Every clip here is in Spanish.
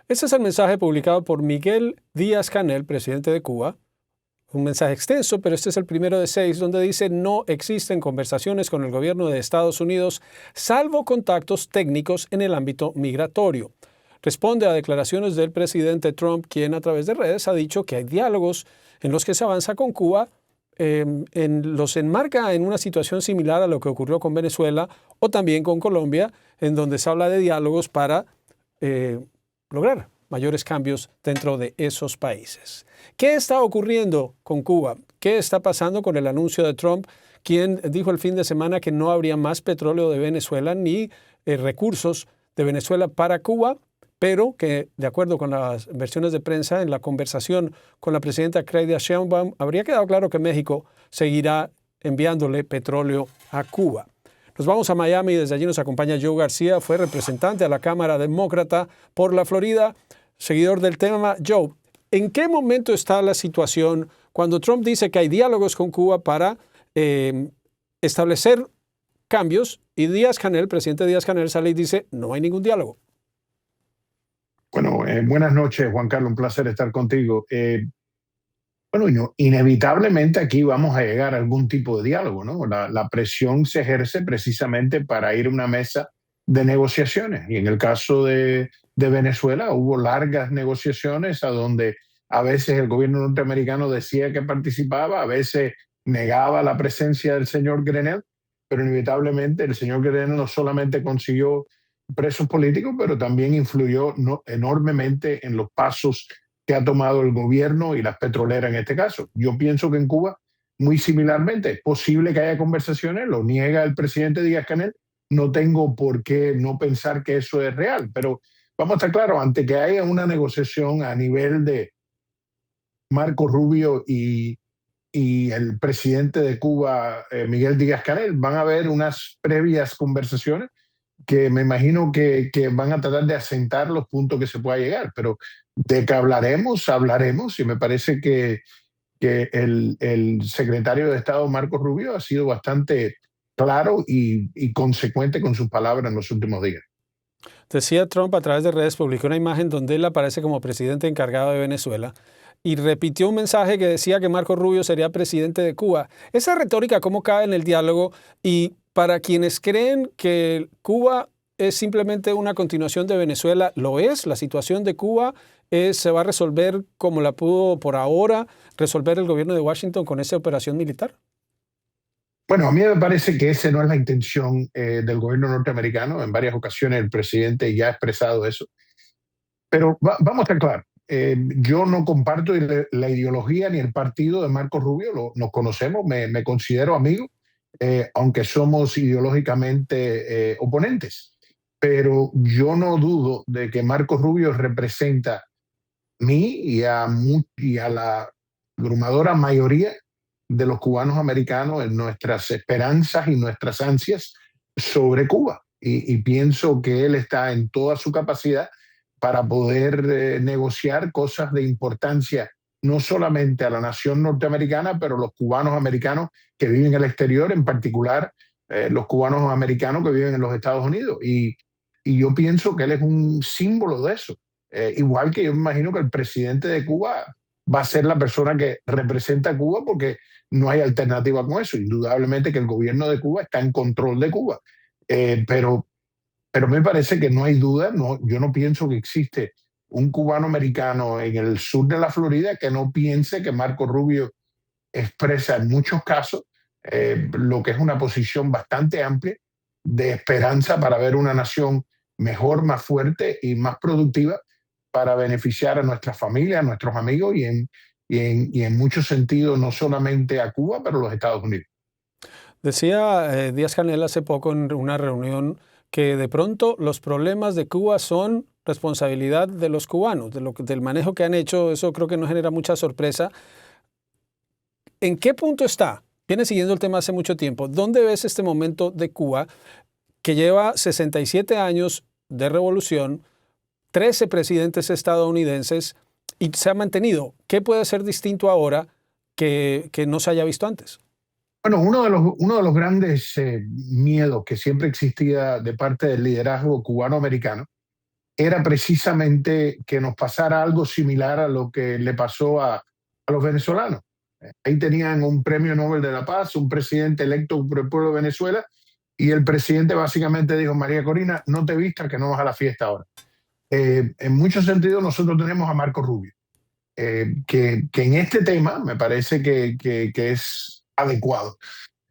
Este es el mensaje publicado por Miguel Díaz-Canel, presidente de Cuba. Un mensaje extenso, pero este es el primero de 6, donde dice: no existen conversaciones con el gobierno de Estados Unidos, salvo contactos técnicos en el ámbito migratorio. Responde a declaraciones del presidente Trump, quien a través de redes ha dicho que hay diálogos en los que se avanza con Cuba, los enmarca en una situación similar a lo que ocurrió con Venezuela o también con Colombia, en donde se habla de diálogos para lograr mayores cambios dentro de esos países. ¿Qué está ocurriendo con Cuba? ¿Qué está pasando con el anuncio de Trump, quien dijo el fin de semana que no habría más petróleo de Venezuela ni recursos de Venezuela para Cuba, pero que, de acuerdo con las versiones de prensa, en la conversación con la presidenta Claudia Sheinbaum, habría quedado claro que México seguirá enviándole petróleo a Cuba? Nos vamos a Miami y desde allí nos acompaña Joe García, fue representante a la Cámara Demócrata por la Florida, seguidor del tema. Joe, ¿en qué momento está la situación cuando Trump dice que hay diálogos con Cuba para establecer cambios y Díaz-Canel, presidente Díaz-Canel, sale y dice no hay ningún diálogo? Bueno, buenas noches, Juan Carlos, un placer estar contigo. Inevitablemente aquí vamos a llegar a algún tipo de diálogo, ¿no? La presión se ejerce precisamente para ir a una mesa de negociaciones. Y en el caso de Venezuela hubo largas negociaciones a donde a veces el gobierno norteamericano decía que participaba, a veces negaba la presencia del señor Grenell, pero inevitablemente el señor Grenell no solamente consiguió presos políticos, pero también influyó enormemente en los pasos que ha tomado el gobierno y las petroleras en este caso. Yo pienso que en Cuba, muy similarmente, es posible que haya conversaciones, lo niega el presidente Díaz-Canel, no tengo por qué no pensar que eso es real, pero vamos a estar claros, ante que haya una negociación a nivel de Marco Rubio y el presidente de Cuba, Miguel Díaz-Canel, van a haber unas previas conversaciones que me imagino que van a tratar de asentar los puntos que se pueda llegar, pero de que hablaremos, hablaremos, y me parece que el secretario de Estado, Marco Rubio, ha sido bastante claro y consecuente con sus palabras en los últimos días. Decía Trump a través de redes, publicó una imagen donde él aparece como presidente encargado de Venezuela y repitió un mensaje que decía que Marco Rubio sería presidente de Cuba. Esa retórica, ¿cómo cae en el diálogo? Y para quienes creen que Cuba es simplemente una continuación de Venezuela, lo es. La situación de Cuba se va a resolver como la pudo por ahora resolver el gobierno de Washington con esa operación militar. Bueno, a mí me parece que esa no es la intención del gobierno norteamericano. En varias ocasiones el presidente ya ha expresado eso. Pero vamos a estar claros. Yo no comparto la ideología ni el partido de Marco Rubio. Nos conocemos, me considero amigo, aunque somos ideológicamente oponentes. Pero yo no dudo de que Marco Rubio representa a mí y a la abrumadora mayoría de los cubanos americanos en nuestras esperanzas y nuestras ansias sobre Cuba. Y pienso que él está en toda su capacidad para poder negociar cosas de importancia no solamente a la nación norteamericana, pero los cubanos americanos que viven en el exterior, en particular los cubanos americanos que viven en los Estados Unidos. Y yo pienso que él es un símbolo de eso. Igual que yo me imagino que el presidente de Cuba va a ser la persona que representa a Cuba porque no hay alternativa con eso. Indudablemente que el gobierno de Cuba está en control de Cuba. Pero me parece que no hay duda, no, yo no pienso que existe un cubano americano en el sur de la Florida que no piense que Marco Rubio expresa en muchos casos lo que es una posición bastante amplia de esperanza para ver una nación mejor, más fuerte y más productiva para beneficiar a nuestras familias, a nuestros amigos y en muchos sentidos no solamente a Cuba, pero a los Estados Unidos. Decía Díaz-Canel hace poco en una reunión que de pronto los problemas de Cuba son responsabilidad de los cubanos, del manejo que han hecho. Eso creo que no genera mucha sorpresa. ¿En qué punto está? Viene siguiendo el tema hace mucho tiempo. ¿Dónde ves este momento de Cuba que lleva 67 años de revolución, 13 presidentes estadounidenses y se ha mantenido? ¿Qué puede ser distinto ahora que no se haya visto antes? Bueno, uno de los grandes miedos que siempre existía de parte del liderazgo cubano-americano era precisamente que nos pasara algo similar a lo que le pasó a los venezolanos. Ahí tenían un premio Nobel de la Paz, un presidente electo por el pueblo de Venezuela, y el presidente básicamente dijo: María Corina, no te vistas que no vas a la fiesta ahora. En muchos sentidos nosotros tenemos a Marco Rubio, que en este tema me parece que es adecuado.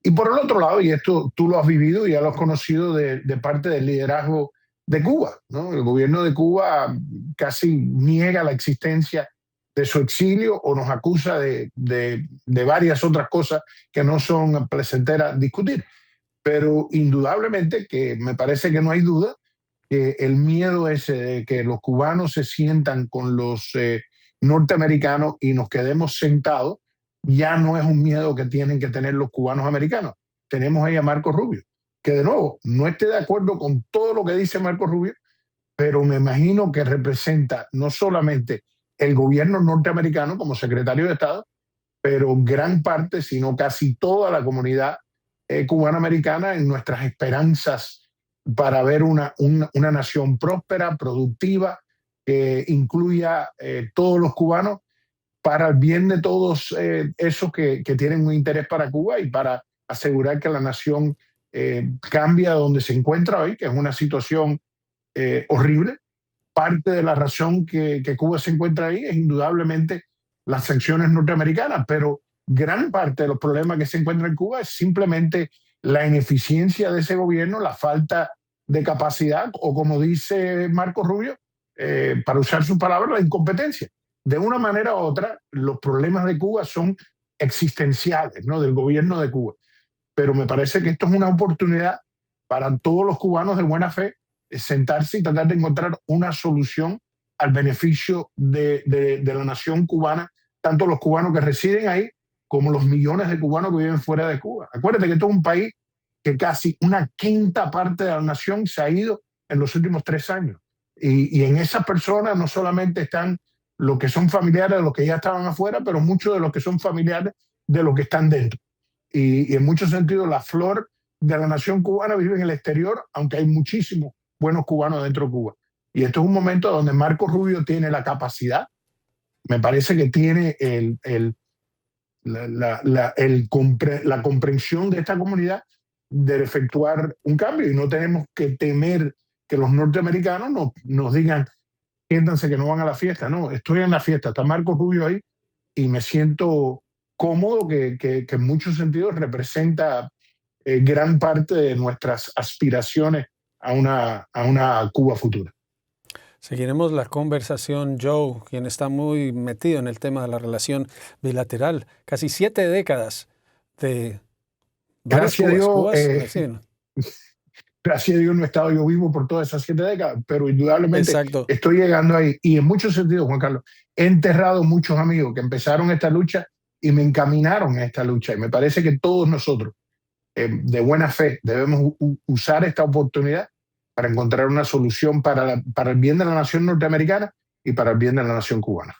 Y por el otro lado, y esto tú lo has vivido y ya lo has conocido de parte del liderazgo de Cuba, ¿no? El gobierno de Cuba casi niega la existencia de su exilio o nos acusa de varias otras cosas que no son placenteras discutir. Pero indudablemente que me parece que no hay duda que el miedo ese de que los cubanos se sientan con los norteamericanos y nos quedemos sentados ya no es un miedo que tienen que tener los cubanos americanos. Tenemos ahí a Marco Rubio, que de nuevo no esté de acuerdo con todo lo que dice Marco Rubio, pero me imagino que representa no solamente el gobierno norteamericano como secretario de Estado, pero gran parte, sino casi toda la comunidad cubano-americana en nuestras esperanzas para ver una nación próspera, productiva, que incluya todos los cubanos para el bien de todos esos que tienen un interés para Cuba y para asegurar que la nación cambie a donde se encuentra hoy, que es una situación horrible. Parte de la razón que Cuba se encuentra ahí es indudablemente las sanciones norteamericanas, pero gran parte de los problemas que se encuentran en Cuba es simplemente la ineficiencia de ese gobierno, la falta de capacidad o, como dice Marco Rubio, para usar sus palabras, la incompetencia. De una manera u otra, los problemas de Cuba son existenciales, ¿no?, del gobierno de Cuba. Pero me parece que esto es una oportunidad para todos los cubanos de buena fe sentarse y tratar de encontrar una solución al beneficio de la nación cubana, tanto los cubanos que residen ahí como los millones de cubanos que viven fuera de Cuba. Acuérdate que esto es un país que casi una quinta parte de la nación se ha ido en los últimos 3 años. Y en esas personas no solamente están los que son familiares de los que ya estaban afuera, pero muchos de los que son familiares de los que están dentro. Y en muchos sentidos la flor de la nación cubana vive en el exterior, aunque hay muchísimos buenos cubanos dentro de Cuba. Y esto es un momento donde Marco Rubio tiene la capacidad, me parece que tiene la comprensión de esta comunidad de efectuar un cambio, y no tenemos que temer que los norteamericanos nos digan: siéntanse que no van a la fiesta. No, estoy en la fiesta, está Marco Rubio ahí y me siento cómodo, que en muchos sentidos representa gran parte de nuestras aspiraciones a una Cuba futura. Seguiremos la conversación, Joe, quien está muy metido en el tema de la relación bilateral. Casi 7 décadas de Gracias a Dios, sí. Gracias a Dios no he estado yo vivo por todas esas 7 décadas, pero indudablemente Exacto. estoy llegando ahí. Y en muchos sentidos, Juan Carlos, he enterrado muchos amigos que empezaron esta lucha y me encaminaron a esta lucha. Y me parece que todos nosotros, de buena fe, debemos usar esta oportunidad para encontrar una solución para el bien de la nación norteamericana y para el bien de la nación cubana.